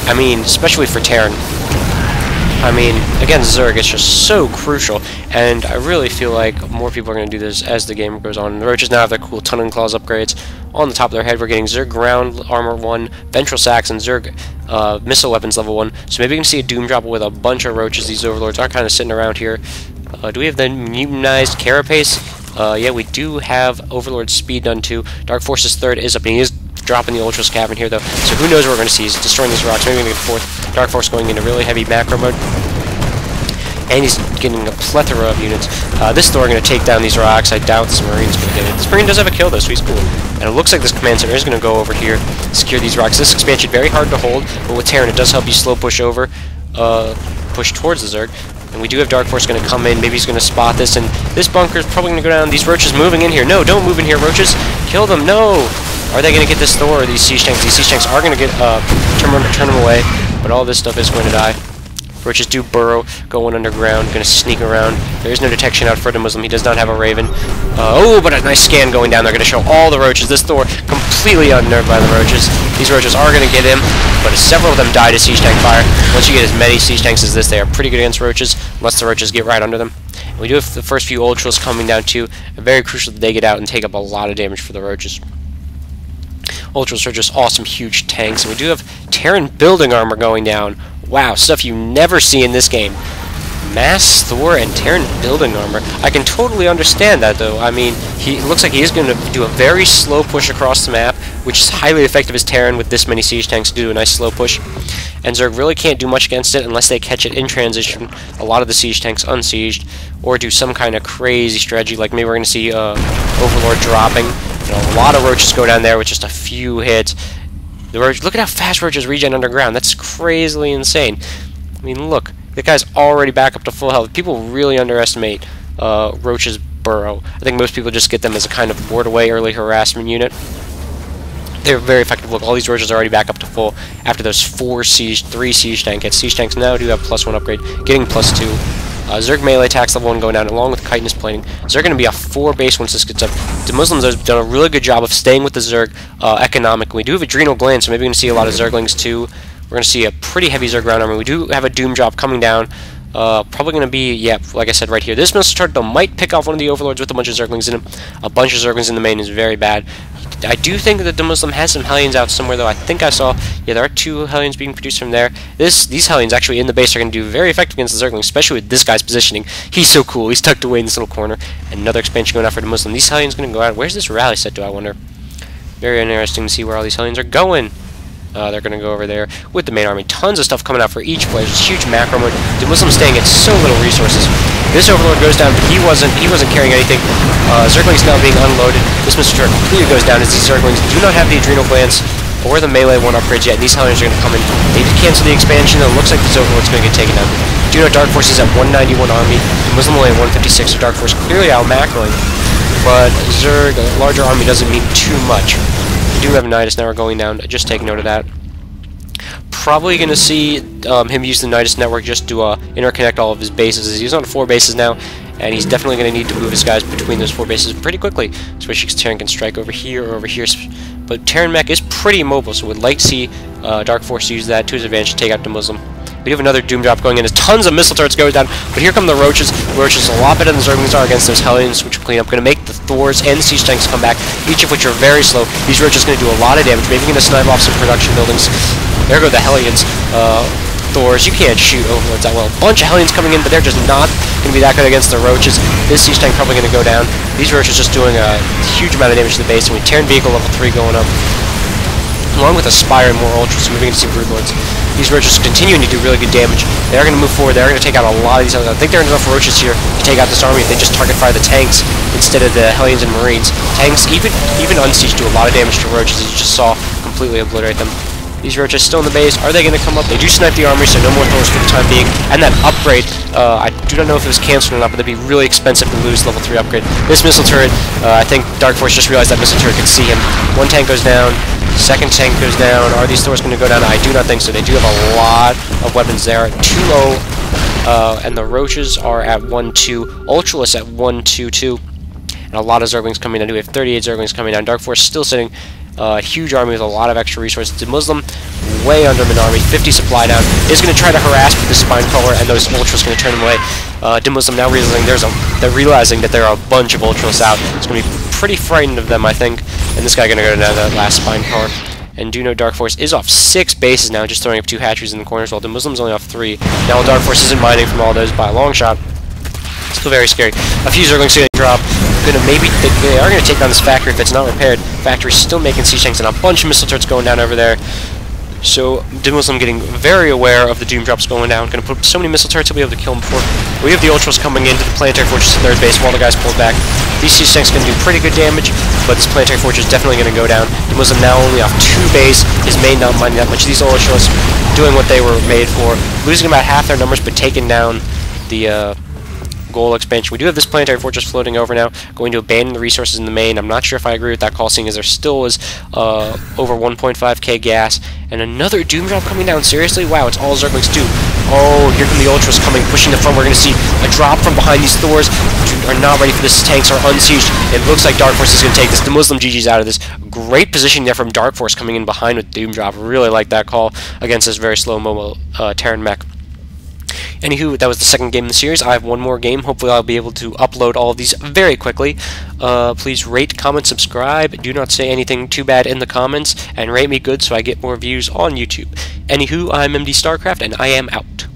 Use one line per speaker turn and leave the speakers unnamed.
I mean, especially for Terran. I mean, against Zerg, it's just so crucial, and I really feel like more people are going to do this as the game goes on. The Roaches now have their cool Tunneling Claws upgrades on the top of their head. We're getting Zerg Ground Armor 1, Ventral Sacks, and Zerg Missile Weapons level 1, so maybe we can see a Doom Drop with a bunch of Roaches. These Overlords are kind of sitting around here. Do we have the Mutinized Carapace? Yeah, we do have Overlord Speed done too. Dark Force's third is up, and he is dropping the Ultra's Cavern here, though, so who knows what we're going to see. He's destroying these rocks. Maybe we're going to get a fourth Dark Force going into really heavy macro mode. And he's getting a plethora of units. This Thor going to take down these rocks. I doubt this Marine's going to get it. This Marine does have a kill, though, so he's cool. And it looks like this Command Center is going to go over here, secure these rocks. This expansion very hard to hold, but with Terran it does help you slow push over, push towards the Zerg. And we do have Dark Force going to come in. Maybe he's going to spot this, and this bunker is probably going to go down. These Roaches moving in here. No, don't move in here, Roaches. Kill them. No! Are they going to get this Thor or these Siege Tanks? These Siege Tanks are going to get turn them away, but all this stuff is going to die. Roaches do burrow, going underground, going to sneak around. There is no detection out for the Muslim. He does not have a Raven. Oh, but a nice scan going down. They're going to show all the Roaches. This Thor completely unnerved by the Roaches. These Roaches are going to get him, but several of them die to Siege Tank fire. Once you get as many Siege Tanks as this, they are pretty good against Roaches, unless the Roaches get right under them. And we do have the first few Ultras coming down too. Very crucial that they get out and take up a lot of damage for the Roaches. Ultras are just awesome, huge tanks. And we do have Terran building armor going down. Wow, stuff you never see in this game. Mass Thor and Terran building armor. I can totally understand that, though. I mean, it looks like he is going to do a very slow push across the map, which is highly effective as Terran with this many siege tanks to do a nice slow push. And Zerg really can't do much against it unless they catch it in transition, a lot of the siege tanks unsieged, or do some kind of crazy strategy, like maybe we're going to see Overlord dropping. You know, a lot of Roaches go down there with just a few hits. The Roach, look at how fast Roaches regen underground. That's crazily insane. I mean, look. The guy's already back up to full health. People really underestimate Roach's burrow. I think most people just get them as a kind of ward away early harassment unit. They're very effective. Look, all these Roaches are already back up to full after those 3 siege tank hits. Siege tanks now do have +1 upgrade, getting +2. Zerg melee attacks level 1 going down along with chitinous plating. Zerg going to be a 4 base once this gets up. The Muslims have done a really good job of staying with the Zerg economically. We do have adrenal glands, so maybe we're going to see a lot of Zerglings too. We're going to see a pretty heavy Zerg ground armor. We do have a Doom Drop coming down. Probably going to be, yeah, like I said, right here. This missile turret, though, might pick off one of the Overlords with a bunch of Zerglings in him. A bunch of Zerglings in the main is very bad. I do think that the Muslim has some Hellions out somewhere, though. I think I saw, yeah, there are 2 Hellions being produced from there. These Hellions actually in the base are going to do very effective against the Zerglings, especially with this guy's positioning. He's so cool. He's tucked away in this little corner. And another expansion going out for the Muslim. These Hellions going to go out. Where's this rally set, do I wonder? Very interesting to see where all these Hellions are going. They're going to go over there with the main army. Tons of stuff coming out for each player. Just huge macro mode. The Muslims staying at so little resources. This Overlord goes down, but he wasn't carrying anything. Zerglings now being unloaded. This missile turret completely goes down as these Zerglings do not have the adrenal glands or the melee 1 upgrades yet. And these Hellions are going to come in. They did cancel the expansion, though. It looks like this Overlord's going to get taken out. Do know Dark Force is at 191 army. The Muslim only at 156, so Dark Force clearly out macroing. But Zerg, a larger army doesn't mean too much. We do have Nidus now going down. Just take note of that. Probably going to see him use the Nidus network just to interconnect all of his bases. He's on 4 bases now, and he's definitely going to need to move his guys between those 4 bases pretty quickly, especially because Terran can strike over here or over here. But Terran mech is pretty mobile, so we'd like to see Dark Force use that to his advantage to take out the Muslim. We have another Doom Drop going in. There's tons of missile turrets going down, but here come the Roaches. The Roaches are a lot better than the Zerglings are against those Hellions, which will clean up. Going to make the Thors and the Siege Tanks come back, each of which are very slow. These Roaches are going to do a lot of damage, maybe going to snipe off some production buildings. There go the Hellions. Thors, you can't shoot Overlords that well. A bunch of Hellions coming in, but they're just not going to be that good against the Roaches. This Siege Tank probably going to go down. These Roaches just doing a huge amount of damage to the base, and we Terran Vehicle level 3 going up. Along with Aspire and more Ultras, moving into some Broodlords. These Roaches continuing to do really good damage. They are going to move forward. They are going to take out a lot of these others. I think there are enough Roaches here to take out this army if they just target fire the tanks instead of the Hellions and Marines. Tanks, even unsieged, do a lot of damage to Roaches, as you just saw, completely obliterate them. These Roaches still in the base. Are they going to come up? They do snipe the armory, so no more Thors for the time being. And that upgrade, I do not know if it was canceled or not, but that'd be really expensive to lose level 3 upgrade. This missile turret, I think Dark Force just realized that missile turret could see him. 1 tank goes down. 2nd tank goes down. Are these Thors going to go down? I do not think so. They do have a lot of weapons there. 2-0, and the Roaches are at 1-2. Ultralists at 1-2-2. And a lot of Zerglings coming down. We have 38 Zerglings coming down. Dark Force still sitting Huge army with a lot of extra resources. The Muslim, way under an army, 50 supply down, is going to try to harass with the spine crawler, and those ultras going to turn him away. Muslim now realizing that there are a bunch of ultras out. It's going to be pretty frightened of them, I think. And this guy going to go down to that last spine crawler. And aTnDarkForce is off 6 bases now, just throwing up 2 hatcheries in the corners, while the Muslim's only off 3. Now Darkforce isn't mining from all those by a long shot. Still very scary. A few Zerglings going to drop. They are going to take down this factory if it's not repaired. Factory's still making siege tanks, and a bunch of missile turrets going down over there. So Muslim getting very aware of the Doom drops going down. Going to put up so many missile turrets he'll be able to kill them before. We have the Ultras coming into the planetary fortress in 3rd base while the guys pulled back. These siege tanks going to do pretty good damage, but this planetary fortress is definitely going to go down. Muslim now only off 2 base. His main not mining that much. These Ultras doing what they were made for, losing about half their numbers, but taking down the goal expansion. We do have this planetary fortress floating over now, going to abandon the resources in the main. I'm not sure if I agree with that call, seeing as there still is over 1.5k gas. And another Doom drop coming down. Seriously? Wow, it's all Zerglings too. Oh, here come the Ultras coming, pushing the front. We're going to see a drop from behind these Thors. Are not ready for this. Tanks are unsieged. It looks like DarkForce is going to take this. The Muslim GG's out of this. Great positioning there from DarkForce coming in behind with Doom drop. Really like that call against this very slow mobile Terran mech. Anywho, that was the 2nd game in the series. I have one more game. Hopefully I'll be able to upload all of these very quickly. Please rate, comment, subscribe. Do not say anything too bad in the comments, and rate me good so I get more views on YouTube. Anywho, I'm mTwDeStarcraft, and I am out.